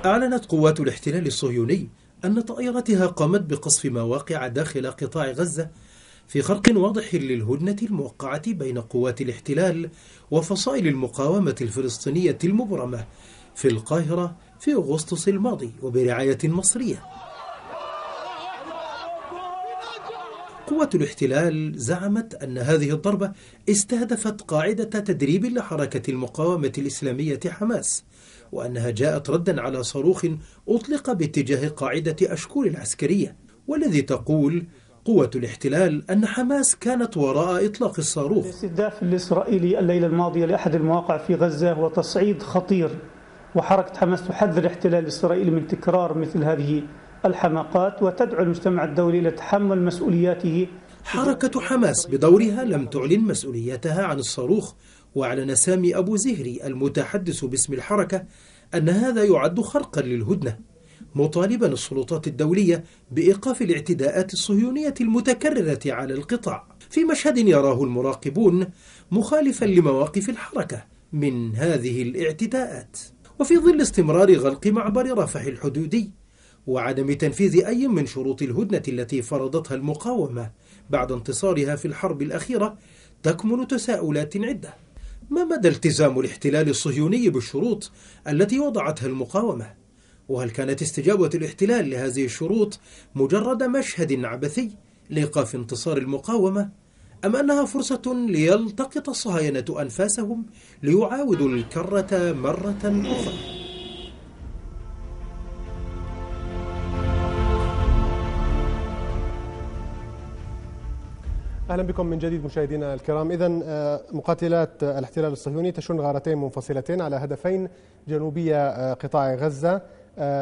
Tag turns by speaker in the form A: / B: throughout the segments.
A: أعلنت قوات الاحتلال الصهيوني أن طائرتها قامت بقصف مواقع داخل قطاع غزة في خرق واضح للهدنة الموقعة بين قوات الاحتلال وفصائل المقاومة الفلسطينية المبرمة في القاهرة في أغسطس الماضي وبرعاية مصرية. قوات الاحتلال زعمت أن هذه الضربة استهدفت قاعدة تدريب لحركة المقاومة الإسلامية حماس، وأنها جاءت ردا على صاروخ أطلق باتجاه قاعدة أشكول العسكرية، والذي تقول قوة الاحتلال أن حماس كانت وراء إطلاق الصاروخ.
B: الاستهداف الإسرائيلي الليلة الماضية لأحد المواقع في غزة هو تصعيد خطير، وحركة حماس تحذر الاحتلال الإسرائيلي من تكرار مثل هذه الحماقات وتدعو المجتمع الدولي إلى تحمل مسؤولياته.
A: حركة حماس بدورها لم تعلن مسؤوليتها عن الصاروخ، وأعلن سامي أبو زهري المتحدث باسم الحركة أن هذا يعد خرقا للهدنة، مطالبا السلطات الدولية بإيقاف الاعتداءات الصهيونية المتكررة على القطاع، في مشهد يراه المراقبون مخالفا لمواقف الحركة من هذه الاعتداءات. وفي ظل استمرار غلق معبر رفح الحدودي وعدم تنفيذ أي من شروط الهدنة التي فرضتها المقاومة بعد انتصارها في الحرب الأخيرة، تكمن تساؤلات عدة. ما مدى التزام الاحتلال الصهيوني بالشروط التي وضعتها المقاومة؟ وهل كانت استجابة الاحتلال لهذه الشروط مجرد مشهد عبثي لإيقاف انتصار المقاومة، أم أنها فرصة ليلتقط الصهاينة أنفاسهم ليعاودوا الكرة مرة أخرى؟
C: أهلا بكم من جديد مشاهدينا الكرام. إذن مقاتلات الاحتلال الصهيوني تشن غارتين منفصلتين على هدفين جنوبية قطاع غزة.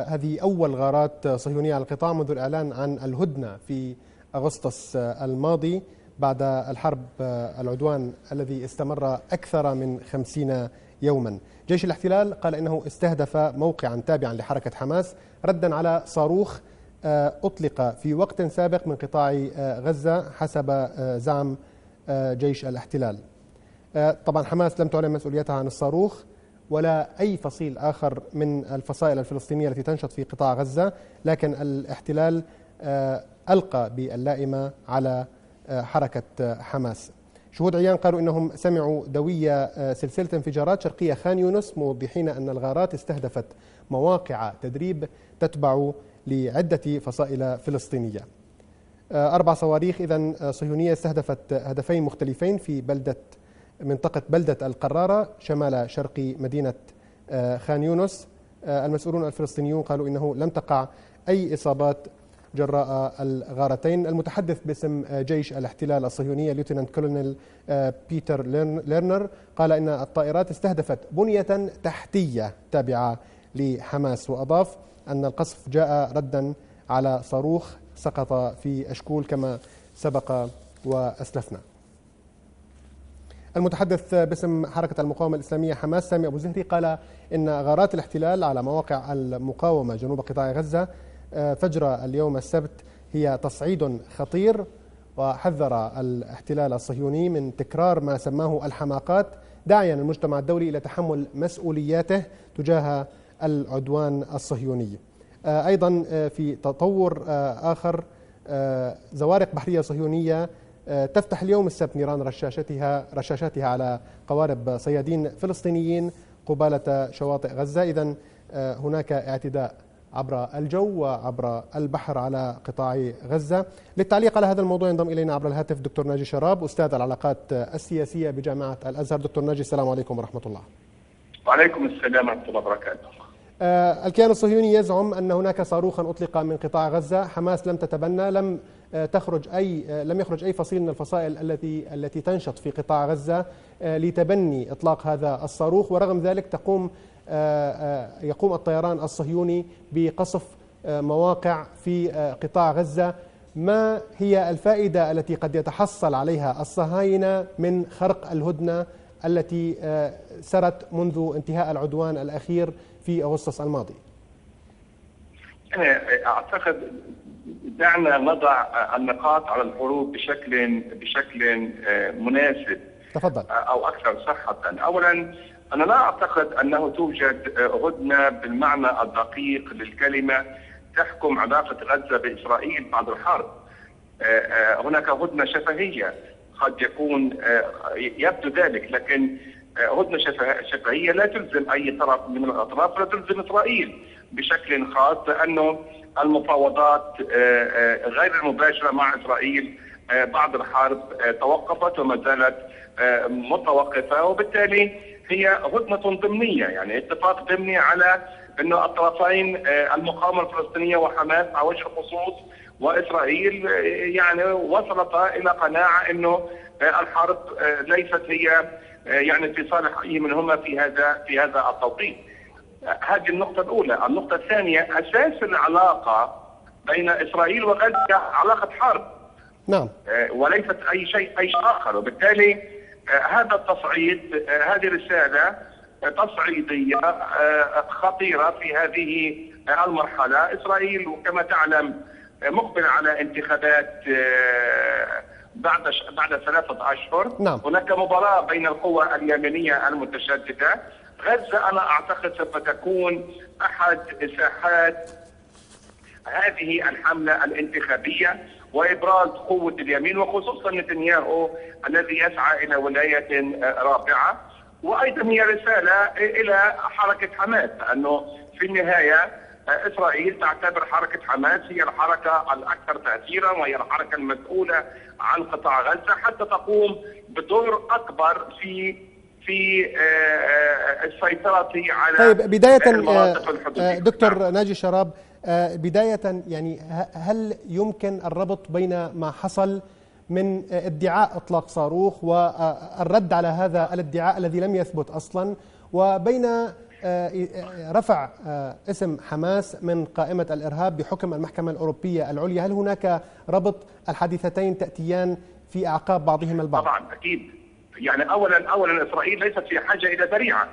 C: هذه أول غارات صهيونية على القطاع منذ الإعلان عن الهدنة في أغسطس الماضي بعد الحرب العدوان الذي استمر أكثر من 50 يوما. جيش الاحتلال قال إنه استهدف موقعا تابعا لحركة حماس ردا على صاروخ أطلق في وقت سابق من قطاع غزة حسب زعم جيش الاحتلال. طبعا حماس لم تعلن مسؤوليتها عن الصاروخ ولا أي فصيل آخر من الفصائل الفلسطينية التي تنشط في قطاع غزة، لكن الاحتلال ألقى باللائمة على حركة حماس. شهود عيان قالوا إنهم سمعوا دوية سلسلة انفجارات شرقية خان يونس، موضحين أن الغارات استهدفت مواقع تدريب تتبع لعدة فصائل فلسطينية. 4 صواريخ إذن صهيونية استهدفت هدفين مختلفين في منطقة بلدة القرارة شمال شرق مدينة خان يونس. المسؤولون الفلسطينيون قالوا إنه لم تقع أي إصابات جراء الغارتين. المتحدث باسم جيش الاحتلال الصهيوني ليوتنانت كولونيل بيتر ليرنر قال إن الطائرات استهدفت بنية تحتية تابعة لحماس، وأضاف أن القصف جاء ردا على صاروخ سقط في أشكول كما سبق وأسلفنا. المتحدث باسم حركة المقاومة الإسلامية حماس سامي أبو زهري قال إن غارات الاحتلال على مواقع المقاومة جنوب قطاع غزة فجر اليوم السبت هي تصعيد خطير، وحذر الاحتلال الصهيوني من تكرار ما سماه الحماقات، داعيا المجتمع الدولي إلى تحمل مسؤولياته تجاه العدوان الصهيوني. أيضا في تطور آخر، زوارق بحرية صهيونية تفتح اليوم السبت نيران رشاشاتها على قوارب صيادين فلسطينيين قبالة شواطئ غزة. إذن هناك اعتداء عبر الجو وعبر البحر على قطاع غزة. للتعليق على هذا الموضوع ينضم إلينا عبر الهاتف دكتور ناجي شراب، أستاذ العلاقات السياسية بجامعة الأزهر. دكتور ناجي، السلام عليكم ورحمة الله.
D: وعليكم السلام ورحمة الله وبركاته.
C: الكيان الصهيوني يزعم أن هناك صاروخا أطلق من قطاع غزة. حماس لم تتبنى، لم يخرج أي فصيل من الفصائل التي تنشط في قطاع غزة لتبني إطلاق هذا الصاروخ، ورغم ذلك يقوم الطيران الصهيوني بقصف مواقع في قطاع غزة. ما هي الفائدة التي قد يتحصل عليها الصهاينة من خرق الهدنة التي سرت منذ انتهاء العدوان الأخير في أغسطس الماضي؟
D: أنا أعتقد دعنا نضع النقاط على الحروف بشكل مناسب.
C: تفضل.
D: أو أكثر صحة. أولا أنا لا أعتقد أنه توجد هدنة بالمعنى الدقيق للكلمة تحكم علاقة غزة بإسرائيل بعد الحرب. هناك هدنة شفهية قد يكون يبدو ذلك، لكن هدنة شفهية لا تلزم أي طرف من الأطراف، لا تلزم إسرائيل بشكل خاص، لأنه المفاوضات غير المباشرة مع إسرائيل بعد الحرب توقفت وما زالت متوقفة، وبالتالي هي هدنة ضمنية، يعني اتفاق ضمني على أنه الطرفين المقاومة الفلسطينية وحماس على وجه الخصوص وإسرائيل يعني وصلتا إلى قناعة أنه الحرب ليست هي يعني في صالح أي منهما في هذا التوقيت. هذه النقطة الأولى. النقطة الثانية، أساس العلاقة بين إسرائيل وغزة علاقة حرب،
C: نعم،
D: وليست أي شيء آخر، وبالتالي هذا التصعيد، هذه رسالة تصعيدية خطيرة في هذه المرحلة. إسرائيل وكما تعلم مقبل على انتخابات بعد 3 أشهر.
C: نعم.
D: هناك مباراة بين القوى اليمنية المتشددة. غزة أنا أعتقد سوف تكون أحد ساحات هذه الحملة الانتخابية وإبراز قوة اليمين، وخصوصا نتنياهو الذي يسعى إلى ولاية رابعة. وأيضا هي رسالة إلى حركة حماس، أنه في النهاية إسرائيل تعتبر حركة حماس هي الحركة الأكثر تأثيرا، وهي الحركة المسؤولة عن قطاع غزة، حتى تقوم بدور أكبر في السيطرة على
C: طيب بداية
D: المناطق الحدودية.
C: دكتور ناجي شراب، بداية يعني هل يمكن الربط بين ما حصل من ادعاء إطلاق صاروخ والرد على هذا الادعاء الذي لم يثبت أصلا، وبين رفع اسم حماس من قائمة الإرهاب بحكم المحكمة الأوروبية العليا؟ هل هناك ربط؟ الحادثتين تأتيان في أعقاب بعضهما البعض.
D: طبعا أكيد. يعني أولا إسرائيل ليست في حاجة إلى ذريعة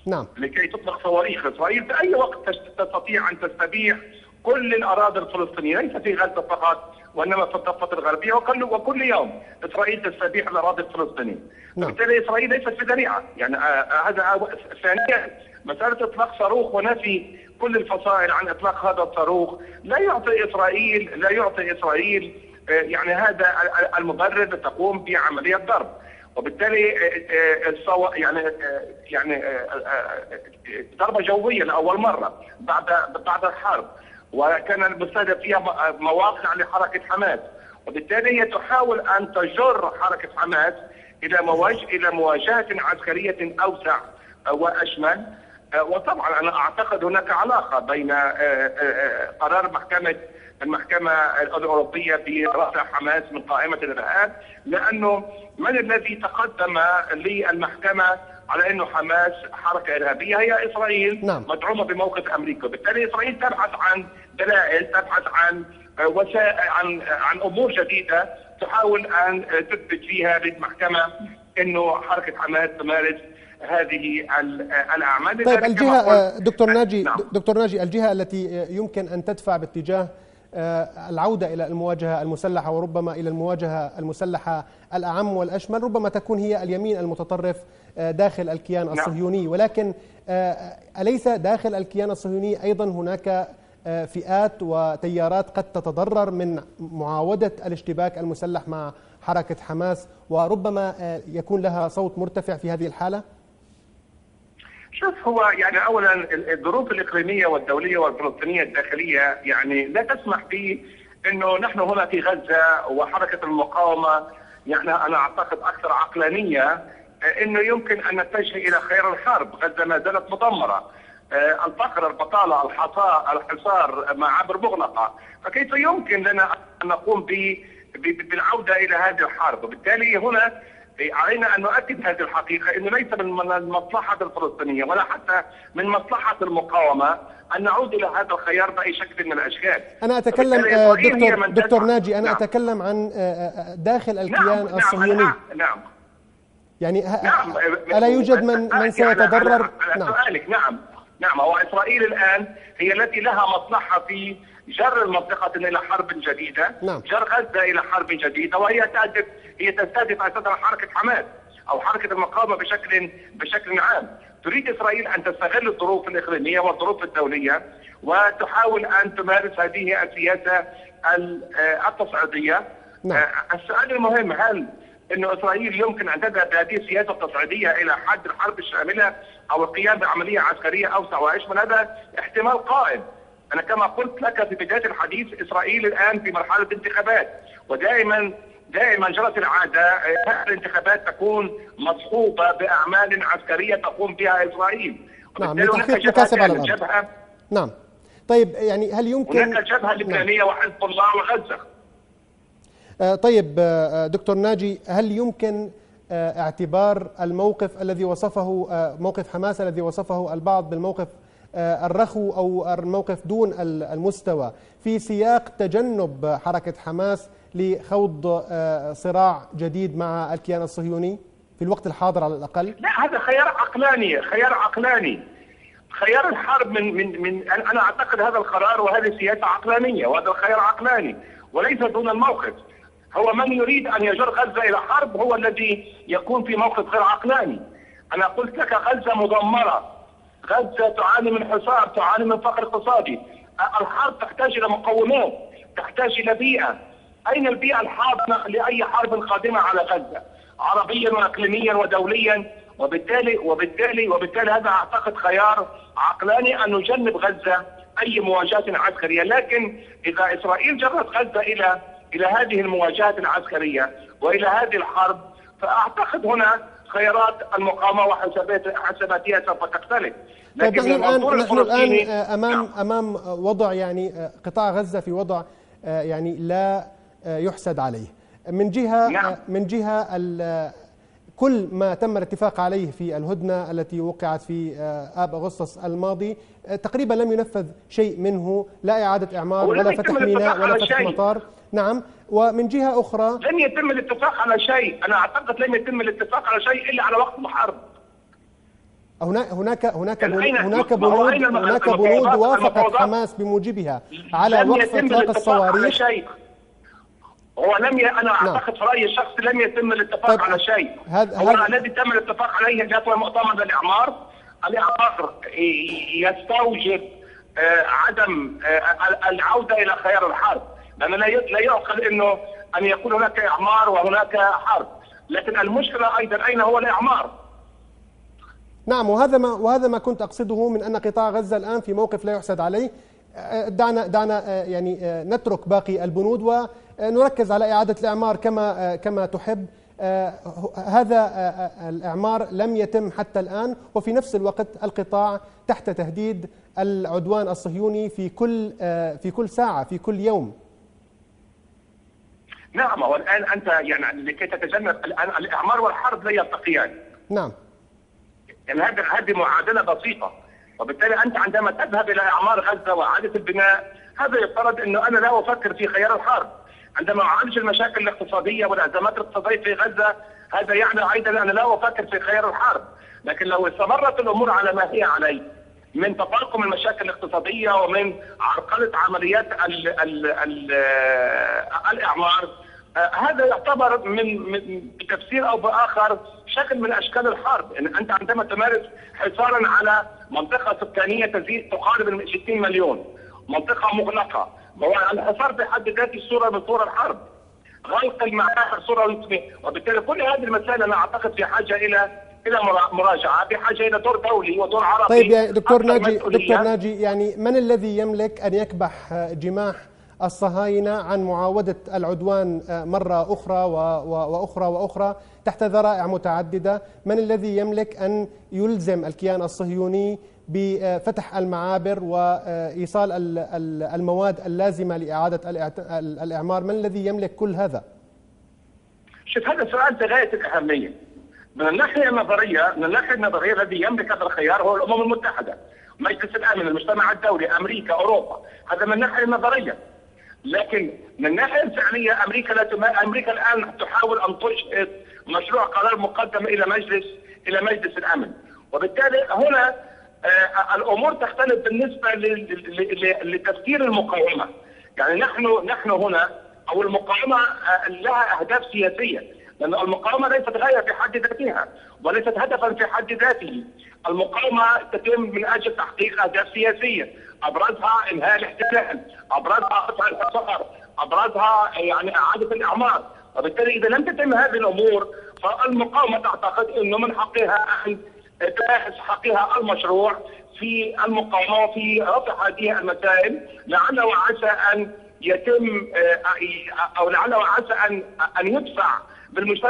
C: نعم
D: لكي تطلق صواريخ. إسرائيل في أي وقت تستطيع أن تستبيح كل الأراضي الفلسطينية، ليس في غزة فقط وإنما في الضفة الغربية، وكل يوم إسرائيل تستبيح الأراضي الفلسطينية. وبالتالي إسرائيل ليست في ذريعة. يعني هذا. ثانيا، مسألة إطلاق صاروخ ونفي كل الفصائل عن إطلاق هذا الصاروخ لا يعطي إسرائيل يعني هذا المبرر لتقوم بعملية ضرب. وبالتالي يعني ضربة جوية لأول مرة بعد الحرب، وكان المستهدف فيها مواقع لحركة حماس، وبالتالي هي تحاول أن تجر حركة حماس إلى مواجهة عسكرية أوسع وأشمل. وطبعا أنا أعتقد هناك علاقة بين قرار المحكمة الأوروبية برفع حماس من قائمة الإرهاب، لأنه من الذي تقدم للمحكمة على أنه حماس حركة إرهابية؟ هي إسرائيل.
C: نعم.
D: مدعومة بموقف أمريكا. بالتالي إسرائيل تبحث عن دلائل، تبحث عن وسائل، عن أمور جديدة تحاول أن تثبت فيها للمحكمة أنه حركة حماس تمارس هذه الأعمال.
C: طيب الجهة دكتور ناجي، الجهة التي يمكن أن تدفع باتجاه العودة إلى المواجهة المسلحة وربما إلى المواجهة المسلحة الأعم والأشمل ربما تكون هي اليمين المتطرف داخل الكيان الصهيوني، ولكن أليس داخل الكيان الصهيوني أيضا هناك فئات وتيارات قد تتضرر من معاودة الاشتباك المسلح مع حركة حماس وربما يكون لها صوت مرتفع في هذه الحالة؟
D: شوف، هو يعني اولا الظروف الاقليميه والدوليه والفلسطينيه الداخليه يعني لا تسمح انه نحن هنا في غزه وحركه المقاومه، يعني انا اعتقد اكثر عقلانيه انه يمكن ان نتجه الى خيار الحرب. غزه ما زالت مدمره، الفقر، البطاله، الحصار معابر مغلقه، فكيف يمكن لنا ان نقوم بالعوده الى هذه الحرب؟ وبالتالي هنا علينا أن نؤكد هذه الحقيقة، أنه ليس من مصلحة الفلسطينيين ولا حتى من مصلحة المقاومة أن نعود إلى هذا الخيار بأي شكل من الأشكال.
C: أنا أتكلم دكتور ناجي، أنا أتكلم عن داخل الكيان الصهيوني.
D: نعم.
C: يعني ألا يوجد من سيتضرر؟
D: سؤالك. نعم. هو إسرائيل الآن هي التي لها مصلحة في جر المنطقة إلى حرب جديدة.
C: نعم.
D: جر غزة إلى حرب جديدة، وهي تستهدف أساسا حركة حماس. أو حركة المقاومة بشكل عام. تريد إسرائيل أن تستغل الظروف الإقليمية والظروف الدولية وتحاول أن تمارس هذه السياسة التصعيدية.
C: نعم.
D: السؤال المهم، هل أن إسرائيل يمكن أن تذهب بهذه السياسة التصعيدية إلى حد الحرب الشاملة أو القيام بعملية عسكرية أوسع وأشمل؟ هذا احتمال قائم. أنا كما قلت لك في بداية الحديث، إسرائيل الآن في مرحلة انتخابات، ودائما جرت العادة الانتخابات تكون مصحوبة بأعمال عسكرية تقوم بها إسرائيل.
C: نعم، لتحقيق مكاسب على الأرض. نعم. طيب يعني هل يمكن
D: هناك الجبهة اللبنانية وحزب الله وغزة.
C: طيب دكتور ناجي، هل يمكن اعتبار الموقف الذي وصفه موقف حماس الذي وصفه البعض بالموقف الرخو أو الموقف دون المستوى في سياق تجنب حركة حماس لخوض صراع جديد مع الكيان الصهيوني في الوقت الحاضر على الأقل؟
D: لا، هذا خيار عقلاني. خيار الحرب من أنا أعتقد هذا القرار وهذه سياسة عقلانية، وهذا الخيار عقلاني وليس دون الموقف. هو من يريد أن يجر غزة إلى حرب هو الذي يكون في موقف غير عقلاني. أنا قلت لك غزة مدمرة، غزة تعاني من حصار، تعاني من فقر اقتصادي. الحرب تحتاج إلى مقومات، تحتاج إلى بيئة. أين البيئة الحاضنة لأي حرب قادمة على غزة عربيا وإقليميا ودوليا؟ وبالتالي هذا أعتقد خيار عقلاني أن نجنب غزة أي مواجهة عسكرية. لكن إذا إسرائيل جرت غزة إلى هذه المواجهة العسكرية وإلى هذه الحرب، فأعتقد هنا خيارات المقاومة وحساباتها سوف تختلف.
C: لكن نحن الآن أمام وضع يعني قطاع غزة في وضع يعني لا يحسد عليه. من جهة كل ما تم الاتفاق عليه في الهدنة التي وقعت في آب أغسطس الماضي تقريبا لم ينفذ شيء منه، لا إعادة إعمار ولا فتح ميناء ولا فتح مطار. نعم. ومن جهة أخرى
D: لم يتم الاتفاق على شيء. أنا أعتقد لم يتم الاتفاق على شيء إلا على وقت الحرب.
C: هناك بنود وافقت حماس بموجبها على وقف إطلاق الصواريخ.
D: هو أنا أعتقد في رأيي الشخصي لم يتم الاتفاق على شيء. هو الذي تم الاتفاق عليه جدول مؤتمر الإعمار يستوجب عدم العودة إلى خيار الحرب، لأن لا يعقل إنه أن يكون هناك إعمار وهناك حرب. لكن المشكلة أيضا أين هو الإعمار؟
C: نعم، وهذا ما كنت أقصده من أن قطاع غزة الآن في موقف لا يحسد عليه. دعنا يعني نترك باقي البنود ونركز على إعادة الإعمار كما تحب. هذا الإعمار لم يتم حتى الآن، وفي نفس الوقت القطاع تحت تهديد العدوان الصهيوني في كل ساعة، في كل يوم.
D: نعم، والآن أنت يعني لكي تتجنب الآن الإعمار والحرب لا يلتقيان.
C: نعم.
D: يعني هذه معادلة بسيطة، وبالتالي أنت عندما تذهب إلى إعمار غزة وإعادة البناء، هذا يفترض أنه أنا لا أفكر في خيار الحرب. عندما أعالج المشاكل الاقتصادية والأزمات الاقتصادية في غزة، هذا يعني أيضا أنا لا أفكر في خيار الحرب. لكن لو استمرت الأمور على ما هي عليه من تفاقم المشاكل الاقتصادية ومن عرقلة عمليات الإعمار، هذا يعتبر من بتفسير أو بآخر شكل من أشكال الحرب. إن أنت عندما تمارس حصارا على منطقة سكانية تقارب 60 مليون، منطقة مغلقة، الحصار بحد ذاته صورة من صور الحرب، غلق المعابر صورة. وبالتالي كل هذه المسائل أنا أعتقد في حاجة إلى مراجعة، بحاجة إلى دور دولي ودور عربي.
C: طيب يا دكتور ناجي، يعني من الذي يملك أن يكبح جماح الصهاينة عن معاودة العدوان مرة أخرى وأخرى وأخرى تحت ذرائع متعددة؟ من الذي يملك أن يلزم الكيان الصهيوني بفتح المعابر وإيصال المواد اللازمة لإعادة الإعمار؟ من الذي يملك كل هذا؟
D: شوف، هذا سؤال بغاية الأهمية. من الناحية النظرية الذي يملك هذا الخيار هو الأمم المتحدة، مجلس الأمن، المجتمع الدولي، أمريكا، أوروبا. هذا من الناحية النظرية. لكن من الناحية الفعلية أمريكا الآن تحاول أن تجهز مشروع قرار مقدم إلى مجلس الأمن. وبالتالي هنا الأمور تختلف بالنسبة لتفكير المقاومة. يعني نحن هنا أو المقاومة لها أهداف سياسية، لأن المقاومة ليست غاية في حد ذاتها وليست هدفا في حد ذاته. المقاومة تتم من أجل تحقيق أهداف سياسية، أبرزها إنهاء الاحتلال، أبرزها رفع الحصار، أبرزها يعني إعادة الإعمار. وبالتالي إذا لم تتم هذه الأمور فالمقاومة تعتقد أنه من حقها أن تمارس حقها المشروع في المقاومة وفي رفع هذه المسائل، لعل وعسى أن يتم أو لعل وعسى أن يدفع بالمجتمع